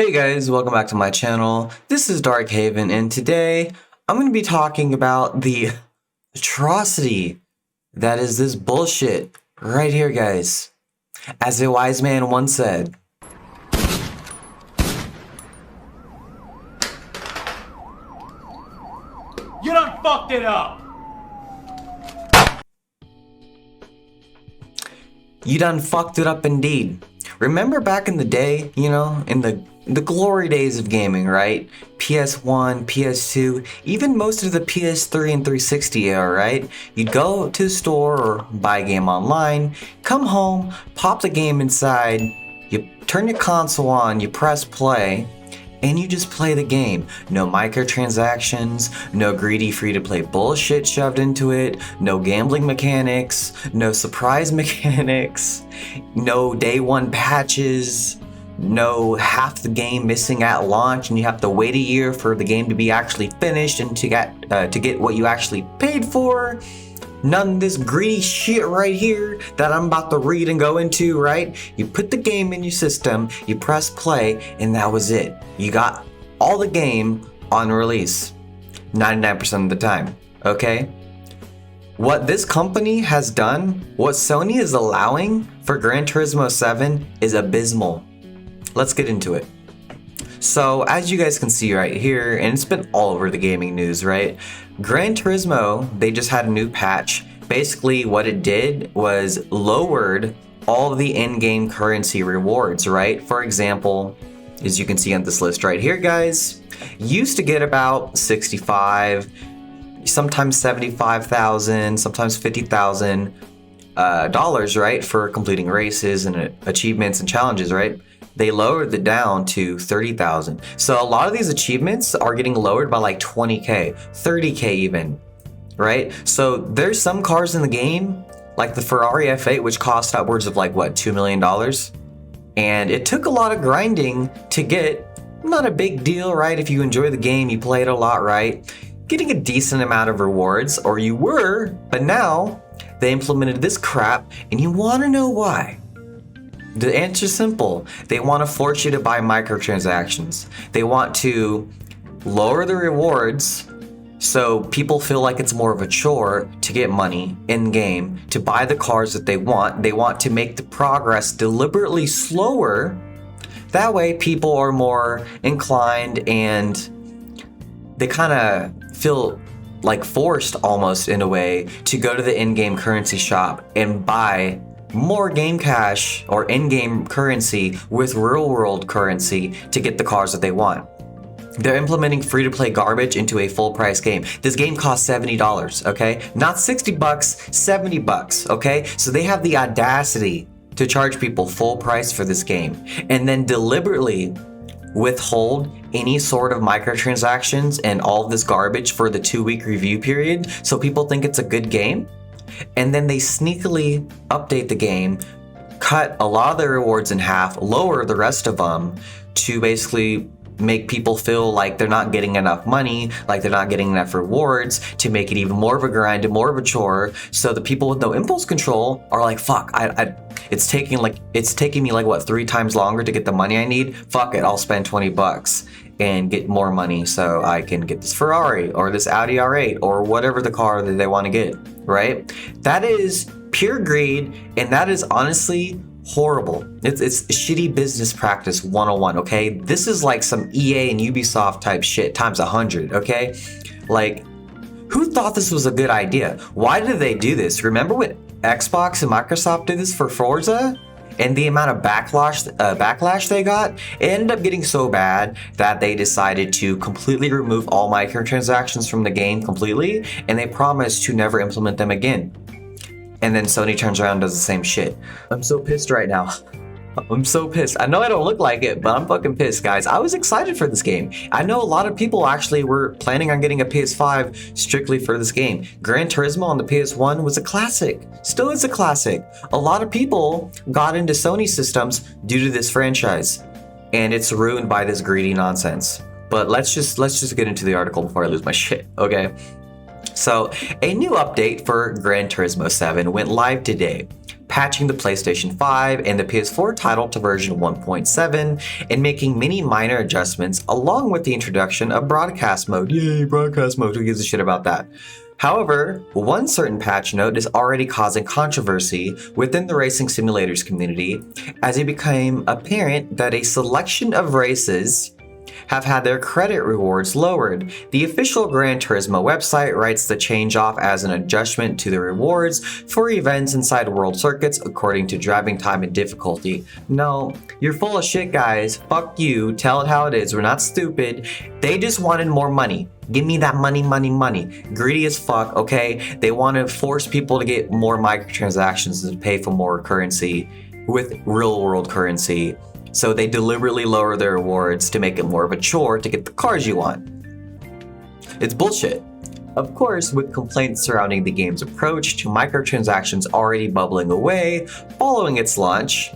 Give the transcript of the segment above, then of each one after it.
Hey guys, welcome back to my channel. This is DarkHaven, and today I'm going to be talking about the atrocity that is this bullshit right here, guys. As a wise man once said, "You done fucked it up!" You done fucked it up indeed. Remember back in the day, in the glory days of gaming, right? PS1, PS2, even most of the PS3 and 360 era, right? You'd go to the store or buy a game online, come home, pop the game inside, you turn your console on, you press play, and you just play the game. No microtransactions, no greedy free-to-play bullshit shoved into it, no gambling mechanics, no surprise mechanics, no day one patches, no half the game missing at launch and you have to wait a year for the game to be actually finished and to get what you actually paid for. None of this greedy shit right here that I'm about to read and go into, right? You put the game in your system, you press play, and that was it. You got all the game on release, 99% of the time, okay? What this company has done, what Sony is allowing for Gran Turismo 7 is abysmal. Let's get into it. So, as you guys can see right here, and it's been all over the gaming news, right? Gran Turismo, they just had a new patch. Basically, what it did was lowered all the in-game currency rewards, right? For example, as you can see on this list right here, guys, you used to get about 65, sometimes 75,000, sometimes 50,000 dollars, right? For completing races and achievements and challenges, right? They lowered it down to 30,000. So a lot of these achievements are getting lowered by like 20K, 30K even, right? So there's some cars in the game, like the Ferrari F8, which cost upwards of like, what, $2 million? And it took a lot of grinding to get. Not a big deal, right? If you enjoy the game, you play it a lot, right? Getting a decent amount of rewards, or you were, but now they implemented this crap, and you want to know why. The answer's simple. They want to force you to buy microtransactions. They want to lower the rewards so people feel like it's more of a chore to get money in game, to buy the cars that they want. They want to make the progress deliberately slower. That way people are more inclined and they kind of feel like forced almost in a way to go to the in-game currency shop and buy more game cash or in-game currency with real-world currency to get the cars that they want. They're implementing free-to-play garbage into a full-price game. This game costs $70, okay? Not 60 bucks, 70 bucks, okay? So they have the audacity to charge people full price for this game and then deliberately withhold any sort of microtransactions and all of this garbage for the 2-week review period so people think it's a good game. And then they sneakily update the game, cut a lot of the rewards in half, lower the rest of them to basically make people feel like they're not getting enough money, like they're not getting enough rewards, to make it even more of a grind and more of a chore. So the people with no impulse control are like, fuck, it's taking me like what, 3 times longer to get the money I need? Fuck it, I'll spend 20 bucks and get more money so I can get this Ferrari or this Audi R8 or whatever the car that they want to get, right? That is pure greed, and that is honestly horrible. It's shitty business practice 101, okay? This is like some EA and Ubisoft type shit times 100, okay? Like, who thought this was a good idea? Why did they do this? Remember when Xbox and Microsoft did this for Forza? And the amount of backlash they got, it ended up getting so bad that they decided to completely remove all microtransactions from the game completely, and they promised to never implement them again. And then Sony turns around and does the same shit. I'm so pissed right now. I'm so pissed. I know I don't look like it, but I'm fucking pissed, guys. I was excited for this game. I know a lot of people actually were planning on getting a PS5 strictly for this game. Gran Turismo on the PS1 was a classic. Still is a classic. A lot of people got into Sony systems due to this franchise, and it's ruined by this greedy nonsense. But let's just get into the article before I lose my shit, okay? So, a new update for Gran Turismo 7 went live today. patching the PlayStation 5 and the PS4 title to version 1.7, and making many minor adjustments along with the introduction of broadcast mode. Yay, broadcast mode, who gives a shit about that? However, one certain patch note is already causing controversy within the racing simulators community, as it became apparent that a selection of races have had their credit rewards lowered. The official Gran Turismo website writes the change off as an adjustment to the rewards for events inside world circuits according to driving time and difficulty. No, you're full of shit, guys. Fuck you. Tell it how it is. We're not stupid. They just wanted more money. Give me that money, money, money. Greedy as fuck, okay? They want to force people to get more microtransactions to pay for more currency with real world currency. So they deliberately lower their rewards to make it more of a chore to get the cars you want. It's bullshit. Of course, with complaints surrounding the game's approach to microtransactions already bubbling away following its launch,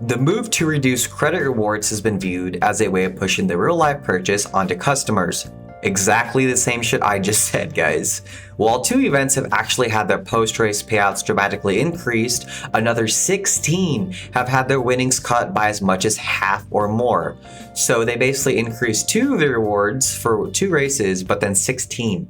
the move to reduce credit rewards has been viewed as a way of pushing the real-life purchase onto customers. Exactly the same shit I just said, guys. While 2 events have actually had their post-race payouts dramatically increased, another 16 have had their winnings cut by as much as half or more. So they basically increased 2 of the rewards for 2 races, but then 16.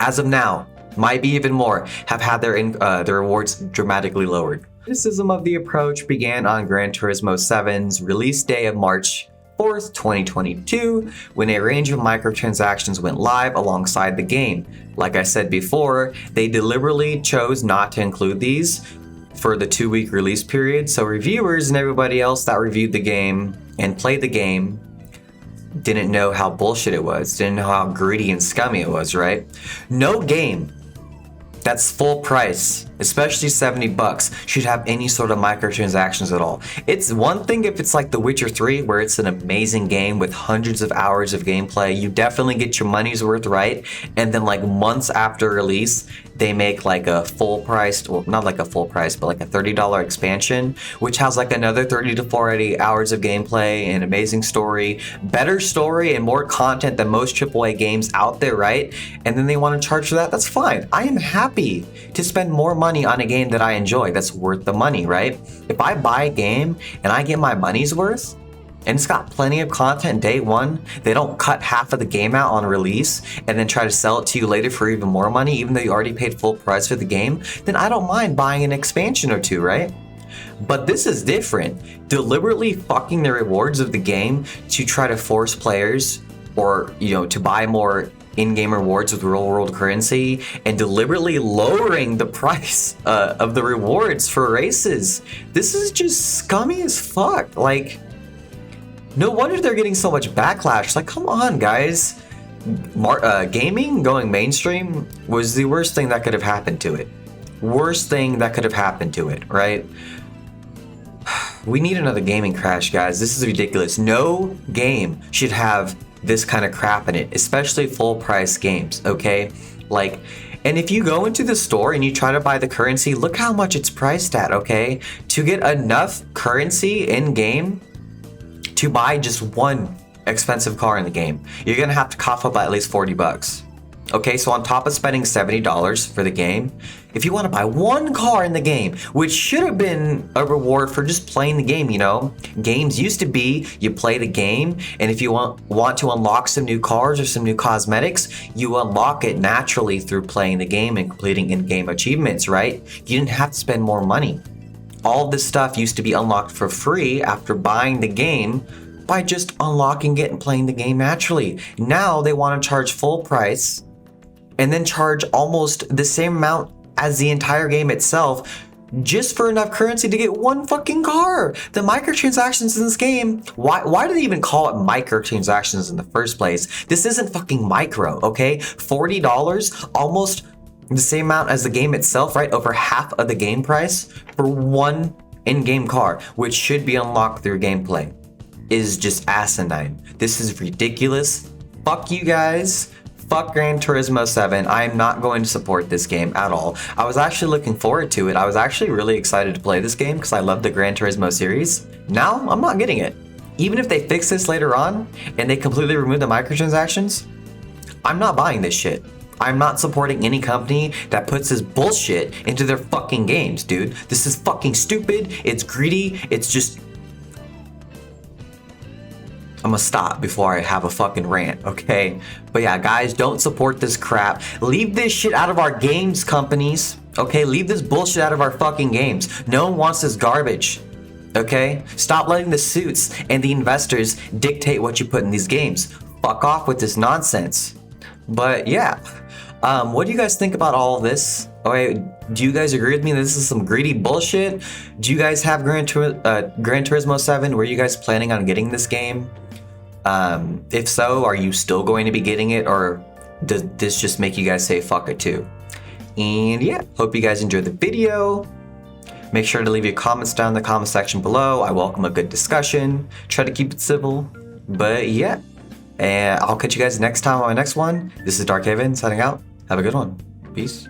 As of now, might be even more, have had their rewards dramatically lowered. Criticism of the approach began on Gran Turismo 7's release day of March 4th, 2022, when a range of microtransactions went live alongside the game. Like I said before, they deliberately chose not to include these for the 2-week release period, so reviewers and everybody else that reviewed the game and played the game didn't know how bullshit it was, didn't know how greedy and scummy it was, right? No game that's full price, especially $70, should have any sort of microtransactions at all. It's one thing if it's like The Witcher 3, where it's an amazing game with hundreds of hours of gameplay. You definitely get your money's worth, right? And then like months after release, they make like a full price, well, not like a full price, but like a $30 expansion, which has like another 30 to 40 hours of gameplay, an amazing story, better story, and more content than most AAA games out there, right? And then they want to charge for that. That's fine. I am happy to spend more money on a game that I enjoy that's worth the money, right? If I buy a game and I get my money's worth, and it's got plenty of content day one, they don't cut half of the game out on release and then try to sell it to you later for even more money, even though you already paid full price for the game, then I don't mind buying an expansion or 2, right? But this is different. Deliberately fucking the rewards of the game to try to force players or, to buy more in-game rewards with real-world currency, and deliberately lowering the price of the rewards for races. This is just scummy as fuck. Like, no wonder they're getting so much backlash. Like, come on, guys. Gaming going mainstream was the worst thing that could have happened to it. Worst thing that could have happened to it, right? We need another gaming crash, guys. This is ridiculous. No game should have this kind of crap in it, especially full price games, okay? Like, and if you go into the store and you try to buy the currency, look how much it's priced at, okay? To get enough currency in game to buy just one expensive car in the game, you're gonna have to cough up at least $40. Okay, so on top of spending $70 for the game, if you want to buy one car in the game, which should have been a reward for just playing the game, games used to be you play the game, and if you want to unlock some new cars or some new cosmetics, you unlock it naturally through playing the game and completing in-game achievements, right? You didn't have to spend more money. All of this stuff used to be unlocked for free after buying the game by just unlocking it and playing the game naturally. Now they want to charge full price and then charge almost the same amount as the entire game itself just for enough currency to get one fucking car. The microtransactions in this game, why do they even call it microtransactions in the first place? This isn't fucking micro, okay? $40, almost the same amount as the game itself, right? Over half of the game price for one in-game car, which should be unlocked through gameplay, is just asinine. This is ridiculous. Fuck you guys. Fuck Gran Turismo 7. I am not going to support this game at all. I was actually looking forward to it. I was actually really excited to play this game because I love the Gran Turismo series. Now, I'm not getting it. Even if they fix this later on and they completely remove the microtransactions, I'm not buying this shit. I'm not supporting any company that puts this bullshit into their fucking games, dude. This is fucking stupid. It's greedy. It's just... I'm gonna stop before I have a fucking rant, okay? But yeah, guys, don't support this crap. Leave this shit out of our games, companies. Okay, leave this bullshit out of our fucking games. No one wants this garbage. Okay? Stop letting the suits and the investors dictate what you put in these games. Fuck off with this nonsense. But yeah, what do you guys think about all of this? Okay, do you guys agree with me that this is some greedy bullshit? Do you guys have Gran Turismo 7? Were you guys planning on getting this game? If so, are you still going to be getting it, or does this just make you guys say fuck it too? And yeah, hope you guys enjoyed the video. Make sure to leave your comments down in the comment section below. I welcome a good discussion. Try to keep it civil. But yeah, and I'll catch you guys next time on my next one. This is DarkHaven signing out. Have a good one. Peace.